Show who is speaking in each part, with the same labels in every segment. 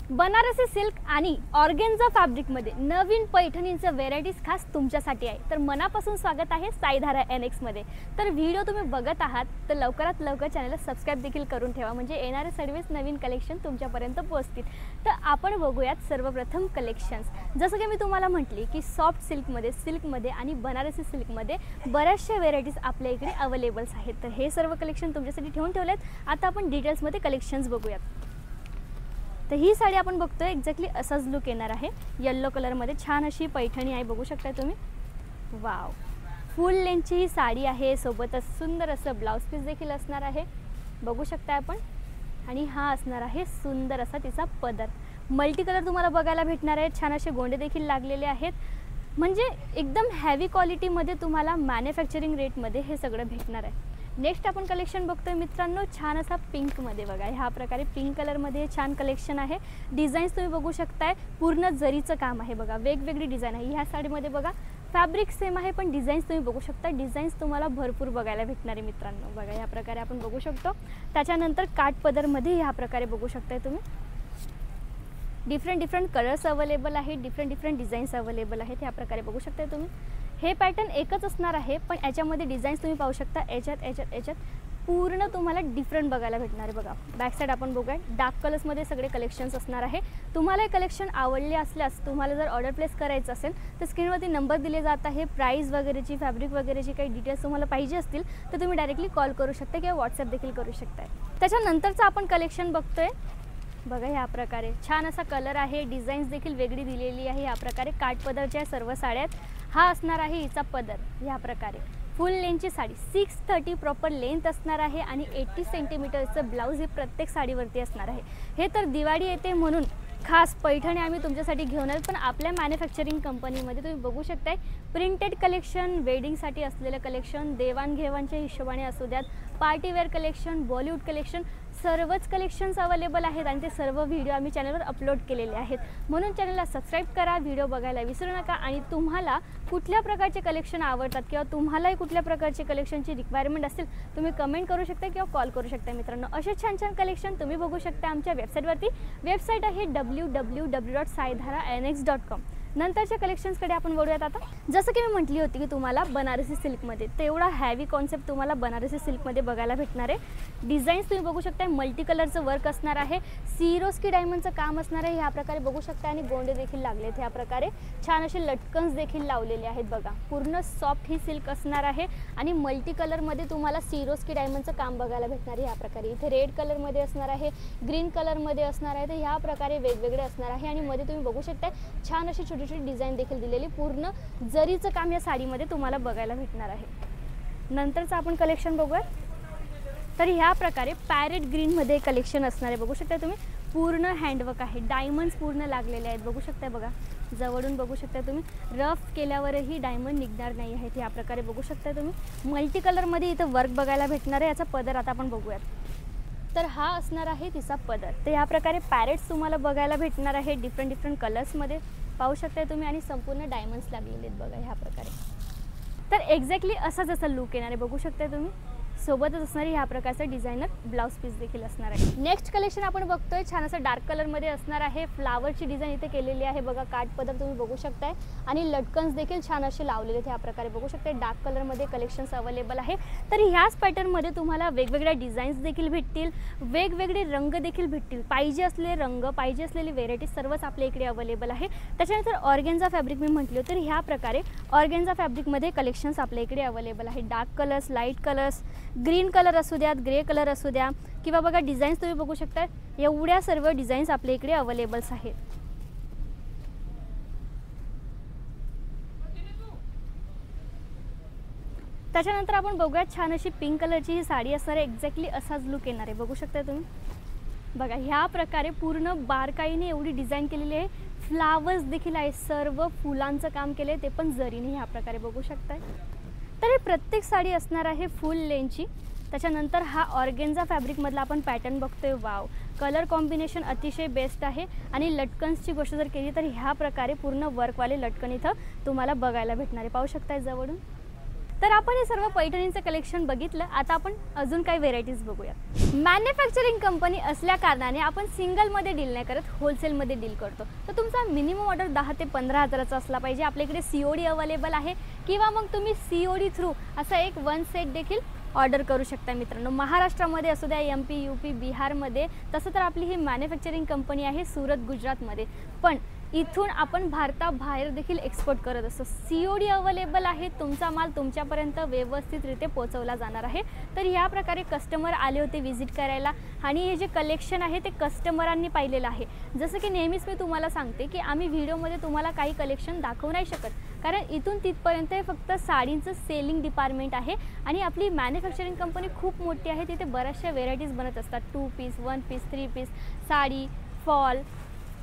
Speaker 1: Banarasi silk आणि organza फॅब्रिकमध्ये नवीन पैठणींचं varieties खास तुमच्यासाठी आहे। तर मनापासून स्वागत आहे साईधारा NX मध्ये। तर व्हिडिओ तुम्ही बघत आहात तर लवकरात लवकर चॅनलला सबस्क्राइब देखील करून ठेवा, म्हणजे येणारे सर्वच नवीन कलेक्शन तुमच्यापर्यंत पोहोचतील। तर आपण बघूयात सर्वप्रथम कलेक्शन्स। जसं की मी तुम्हाला म्हटली की सॉफ्ट सिल्कमध्ये आणि बनारसी सिल्कमध्ये बऱ्याचशा व्हेरायटीज आपल्या इकडे अवेलेबल्स आहेत। तर हे सर्व कलेक्शन तुमच्यासाठी ठेवून ठेवलेत। आता आपण डिटेल्समध्ये कलेक्शन्स बघूयात। तर ही साडी आपण बघतोय एक्झॅक्टली असाच लुक येणार आहे। येलो कलरमध्ये छान अशी पैठणी आहे, बघू शकता तुम्ही। वाव, फुल लेंथची ही साडी आहे, सोबतच सुंदर असं ब्लाउज पीस देखील असणार आहे, बघू शकता आपण। आणि हा असणार आहे सुंदर असा तिचा पदर। मल्टी कलर तुम्हाला बघायला भेटणार आहे, छान असे गोंडे देखील लागलेले आहेत, म्हणजे एकदम हेवी क्वालिटीमध्ये तुम्हाला मॅन्युफॅक्चरिंग रेटमध्ये हे सगळं भेटणार आहे। नेक्स्ट आपण कलेक्शन बघतोय मित्रांनो, छान असा पिंकमध्ये बघा, ह्या प्रकारे पिंक कलरमध्ये छान कलेक्शन आहे। डिझाईन्स तुम्ही बघू शकताय, पूर्ण जरीचं काम आहे बघा, वेगवेगळी डिझाईन आहे। ह्या साडीमध्ये बघा फॅब्रिक सेम आहे पण डिझाईन्स तुम्ही बघू शकता, डिझाईन्स तुम्हाला भरपूर बघायला भेटणार आहे मित्रांनो। बघा ह्या प्रकारे आपण बघू शकतो। त्याच्यानंतर काठ पदरमध्ये ह्या प्रकारे बघू शकताय तुम्ही। डिफरंट कलर्स अवेलेबल आहेत, डिफरंट डिझाईन्स अवेलेबल आहेत, ह्या प्रकारे बघू शकताय तुम्ही। हे पॅटर्न एकच असणार आहे पण याच्यामध्ये डिझाईन्स तुम्ही पाहू शकता, याच्यात पूर्ण तुम्हाला डिफरंट बघायला भेटणार आहे। बघा बॅक साईड आपण बघूया, डार्क कलर्समध्ये सगळे कलेक्शन्स असणार आहे। तुम्हाला हे कलेक्शन आवडले असल्यास तुम्हाला जर ऑर्डर प्लेस करायचं असेल तर स्क्रीनवरती नंबर दिले जात आहे। प्राइस वगैरेची, फॅब्रिक वगैरेची काही डिटेल्स तुम्हाला पाहिजे असतील तर तुम्ही डायरेक्टली कॉल करू शकता किंवा व्हॉट्सअप देखील करू शकता। त्याच्यानंतरचं आपण कलेक्शन बघतोय बघा, ह्या प्रकारे छान असा कलर आहे, डिझाईन्स देखील वेगळी दिलेली आहे। ह्या प्रकारे काठ पदरच्या सर्व साड्यात हा असणार आहे हिचा पदर। ह्या प्रकारे फुल लेंथची साडी 630 प्रॉपर लेंथ असणार आहे आणि 80 सेंटीमीटरचं ब्लाऊज हे प्रत्येक साडीवरती असणार आहे। हे तर दिवाळी येते म्हणून खास पैठणी आम्ही तुमच्यासाठी घेऊन आलो, पण आपल्या मॅन्युफॅक्चरिंग कंपनीमध्ये तुम्ही बघू शकताय प्रिंटेड कलेक्शन, वेडिंगसाठी असलेलं कलेक्शन, देवाणघेवाणच्या हिशोबाने असू द्यात, पार्टीवेअर कलेक्शन, बॉलिवूड कलेक्शन, सर्वच कलेक्शन्स अवेलेबल आहेत आणि ते सर्व व्हिडिओ आम्ही चॅनलवर अपलोड केलेले आहेत। म्हणून चॅनलला सबस्क्राईब करा, व्हिडिओ बघायला विसरू नका। आणि तुम्हाला कुठल्या प्रकारचे कलेक्शन आवडतात किंवा तुम्हालाही कुठल्या प्रकारचे कलेक्शनची रिक्वायरमेंट असेल तुम्ही कमेंट करू शकता किंवा कॉल करू शकता मित्रांनो। असे छान कलेक्शन तुम्ही बघू शकता आमच्या वेबसाईटवरती। वेबसाईट आहे www.saidhara.nx.com। नंतरच्या कलेक्शन्सकडे आपण वळूयात आता। जसं की मी म्हटली होती की तुम्हाला बनारसी सिल्कमध्ये तेवढा हॅवी कॉन्सेप्ट तुम्हाला बनारसी सिल्कमध्ये बघायला भेटणार आहे। डिझाईन्स तुम्ही बघू शकता, मल्टी कलरचं वर्क असणार आहे, सिरोस्की डायमंडचं काम असणार आहे, ह्या प्रकारे बघू शकता। आणि गोंडे देखील लागलेत, ह्या प्रकारे छान असे लटकन्स देखील लावलेले आहेत बघा। पूर्ण सॉफ्ट ही सिल्क असणार आहे आणि मल्टी कलरमध्ये तुम्हाला सिरोस्की डायमंडचं काम बघायला भेटणार आहे। ह्या प्रकारे इथे रेड कलरमध्ये असणार आहे, ग्रीन कलरमध्ये असणार आहे, तर ह्या प्रकारे वेगवेगळे असणार आहे। आणि मध्ये तुम्ही बघू शकता छान अशी छोटी डिझाईन देखील दिलेली, पूर्ण जरीचं काम या साडीमध्ये तुम्हाला बघायला भेटणार आहे। नंतरचं आपण कलेक्शन बघूया। तर ह्या प्रकारे पॅरेट ग्रीनमध्ये कलेक्शन असणार आहे, बघू शकता तुम्ही। पूर्ण हँडवर्क आहे, डायमंड्स पूर्ण लागलेले आहेत, बघू शकता बघा, जवळून बघू शकता तुम्ही। रफ केल्यावरही डायमंड निघणार नाही आहेत, ह्या प्रकारे बघू शकता तुम्ही। मल्टी कलरमध्ये इथं वर्क बघायला भेटणार आहे। याचा पदर आता आपण बघूयात। तर हा असणार आहे तिचा पदर। तर ह्या प्रकारे पॅरेट्स तुम्हाला बघायला भेटणार आहे, डिफरंट कलर्समध्ये पाहू शकता तुम्ही। आणि संपूर्ण डायमंड्स लागलेले आहेत बघा ह्या प्रकारे। तर एक्झॅक्टली असाच असा लुक येणार आहे, बघू शकता तुम्ही। सोबतच असणारी ह्या प्रकारचं डिझायनर ब्लाउज पीस देखील असणार आहे। नेक्स्ट कलेक्शन आपण बघतोय, छान असं डार्क कलरमध्ये असणार आहे। फ्लावरची डिझाईन इथे केलेली आहे बघा, काठ पदर तुम्ही बघू शकताय आणि लटकन्स देखील छान असे लावलेले आहेत, ह्या प्रकारे बघू शकता। डार्क कलरमध्ये कलेक्शन्स अवेलेबल आहे। तर ह्याच पॅटर्नमध्ये तुम्हाला वेगवेगळ्या डिझाईन्स देखील भेटतील, वेगवेगळे रंग देखील भेटतील। पाहिजे असलेले रंग, पाहिजे असलेली व्हेरायटी सर्वच आपल्या इकडे अवेलेबल आहे। त्याच्यानंतर ऑर्गेन्झा फॅब्रिक मी म्हटलं, तर ह्या प्रकारे ऑर्गेन्झा फॅब्रिकमध्ये कलेक्शन्स आपल्या इकडे अवेलेबल आहे। Dark colours, light colours, green colour असू द्यात, ग्रे कलर असू द्या, किंवा बघा डिझाईन्स तुम्ही बघू शकता, एवढ्या सर्व डिझाईन्स आपल्या इकडे अवेलेबल्स आहेत। त्याच्यानंतर आपण बघूया छान अशी पिंक कलरची ही साडी असणार आहे, एक्झॅक्टली असाच लुक येणार आहे, बघू शकता तुम्ही। बघा ह्या प्रकारे पूर्ण बारकाईने एवढी डिझाईन केलेली आहे, फ्लावर्स देखील आहे, सर्व फुलांचं काम केले ते पण जरीने, ह्या प्रकारे बघू शकताय। तर हे प्रत्येक साडी असणार आहे फुल लेंथची। त्याच्यानंतर हा ऑर्गेन्झा फॅब्रिकमधला आपण पॅटर्न बघतोय, वाव, कलर कॉम्बिनेशन अतिशय बेस्ट आहे। आणि लटकन्सची गोष्ट जर केली तर ह्या प्रकारे पूर्ण वर्कवाले लटकन इथं तुम्हाला बघायला भेटणार आहे, पाहू शकताय जवळून। तर आपण हे सर्व पैठणींचं कलेक्शन बघितलं. आता आपण अजून काही व्हेरायटीज बघूया. मॅन्युफॅक्चरिंग कंपनी असल्या कारणाने आपण सिंगलमध्ये डील नाही करत, होलसेलमध्ये डील करतो. तर तुमचा मिनिमम ऑर्डर 10 ते 15 हजाराचा असला पाहिजे. आपल्याकडे COD अवेलेबल आहे किंवा मग तुम्ही COD थ्रू असा एक 1 सेट देखील ऑर्डर करू शकता मित्रांनो. महाराष्ट्रामध्ये असू द्या, MP, UP, बिहारमध्ये. तसं तर आपली ही मॅन्युफॅक्चरिंग कंपनी आहे सुरत, गुजरातमध्ये. पण इथून आपण भारताबाहेर देखील एक्सपोर्ट करत असतो. COD अवेलेबल आहे. तुमचा माल तुमच्यापर्यंत व्यवस्थितरित्या पोहोचवला जाणार आहे. तर ह्या प्रकारे कस्टमर आले होते विजिट करायला आणि हे जे कलेक्शन आहे ते कस्टमरांनी पाहिलेलं आहे. जसं की नेहमीच मी तुम्हाला सांगते की आम्ही व्हिडिओमध्ये तुम्हाला काही कलेक्शन दाखवू नाही शकत, कारण इथून तिथपर्यंत हे फक्त साडींचं सेलिंग डिपार्टमेंट आहे आणि आपली मॅन्युफॅक्चरिंग कंपनी खूप मोठी आहे. तिथे बऱ्याचशा व्हेरायटीज बनत असतात. 2 piece, 1 piece, 3 piece, sari, fall,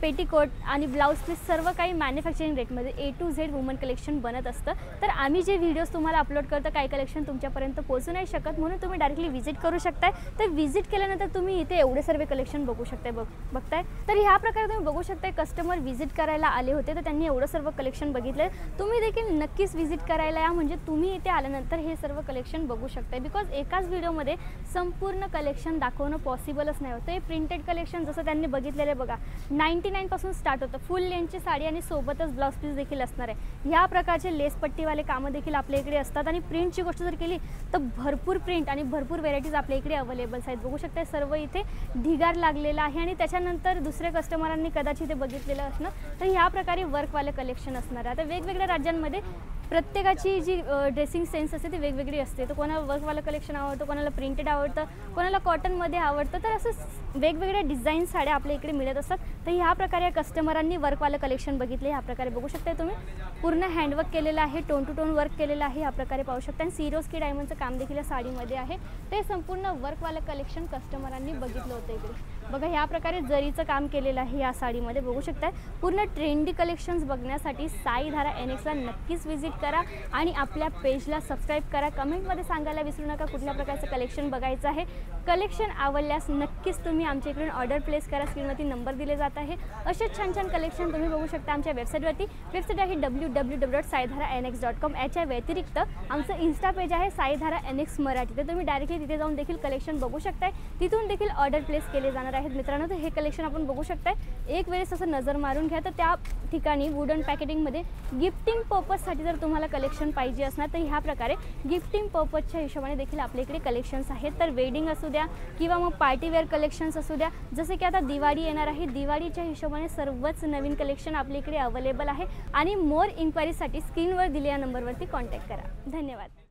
Speaker 1: petticoat आणि ब्लाऊज पीस सर्व काही मॅन्युफॅक्चरिंग रेटमध्ये A to Z woman collection बनत असतं. तर आम्ही जे व्हिडिओज तुम्हाला अपलोड करतो काही कलेक्शन तुमच्यापर्यंत पोहोचू नाही शकत, म्हणून तुम्ही डायरेक्टली व्हिजिट करू शकताय. तर व्हिजिट केल्यानंतर तुम्ही इथे एवढे सर्व कलेक्शन बघू शकताय. बघताय तर ह्या प्रकारे तुम्ही बघू शकताय. कस्टमर व्हिजिट करायला आले होते तर त्यांनी एवढं सर्व कलेक्शन बघितलं. तुम्ही देखील नक्कीच व्हिजिट करायला या, म्हणजे तुम्ही इथे आल्यानंतर हे सर्व कलेक्शन बघू शकताय. बिकॉज एकाच व्हिडिओमध्ये संपूर्ण कलेक्शन दाखवणं पॉसिबलच नाही होतं. हे प्रिंटेड कलेक्शन जसं त्यांनी बघितलेलं बघा, 99 पासून स्टार्ट होतं. फुल लेंथची साडी आणि सोबतच ब्लाउज पीस देखील असणार आहे. ह्या प्रकारचे लेस पट्टीवाले कामं देखील आपल्या इकडे असतात. आणि प्रिंटची गोष्ट जर केली तर भरपूर प्रिंट आणि भरपूर व्हेरायटीज आपल्या इकडे अवेलेबल्स आहेत. बघू शकता सर्व इथे ढिगार लागलेला आहे आणि त्याच्यानंतर दुसऱ्या कस्टमरांनी कदाचित ते बघितलेलं असणं. तर ह्या प्रकारे वर्कवाले कलेक्शन असणार आहे. आता वेगवेगळ्या राज्यांमध्ये प्रत्येकाची जी ड्रेसिंग सेन्स असते ती वेगवेगळी असते. तर कोणाला वर्कवालं कलेक्शन आवडतं, कोणाला प्रिंटेड आवडतं, कोणाला कॉटनमध्ये आवडतं. तर असं वेगवेगळ्या डिझाईन साड्या आपल्या इकडे मिळत असतात. तर ह्या प्रकारे कस्टमरांनी वर्कवालं कलेक्शन बघितले. ह्या प्रकारे बघू शकता तुम्ही पूर्ण हँडवर्क केलेलं आहे, टोन टू टोन वर्क केलेलं आहे. ह्या प्रकारे पाहू शकता. आणि सिरोस्की डायमंडचं काम देखील या साडीमध्ये आहे. ते संपूर्ण वर्कवालं कलेक्शन कस्टमरांनी बघितलं होतं इकडे. बघा ह्या प्रकारे जरीचं काम केलेलं आहे या साडीमध्ये. बघू शकता पूर्ण ट्रेंडी कलेक्शन्स बघण्यासाठी साईधारा NXला नक्कीच व्हिजिट करा आणि आपल्या पेजला सबस्क्राईब करा. कमेंटमध्ये सांगायला विसरू नका कुठल्या प्रकारचं कलेक्शन बघायचं आहे. कलेक्शन आवडल्यास नक्कीच तुम्ही आमच्या इकडून ऑर्डर प्लेस करा. स्क्रीनवरती नंबर दिले जात आहे. असेच छान छान कलेक्शन तुम्ही बघू शकता आमच्या वेबसाईटवरती. वेबसाईट आहे www.saidhara.nx.com. याच्या व्यतिरिक्त आमचं इन्स्टा पेज आहे साईधारा NX मराठी. तर तुम्ही डायरेक्टली तिथे जाऊन देखील कलेक्शन बघू शकताय. तिथून देखील ऑर्डर प्लेस केले जाणार आहेत मित्रांनो. तर हे कलेक्शन आपण बघू शकताय. एक वेळेस असं नजर मारून घ्या. तर त्या ठिकाणी वुडन पॅकेटिंगमध्ये गिफ्टिंग पर्पजसाठी जर तुम्हाला कलेक्शन पाहिजे असणार तर ह्या प्रकारे गिफ्टिंग पर्पजच्या हिशोबाने देखील आपल्या इकडे कलेक्शन्स आहेत. तर वेडिंग असू द्या किंवा मग पार्टीवेअर कलेक्शन्स असू द्या, जसे की आता दिवाळी येणार आहे, दिवाळीच्या हिशोबाने सर्वच नवीन कलेक्शन आपल्या इकडे अवेलेबल आहे. आणि मोर इन्क्वायरीसाठी स्क्रीनवर दिलेल्या नंबरवरती कॉन्टॅक्ट करा. धन्यवाद.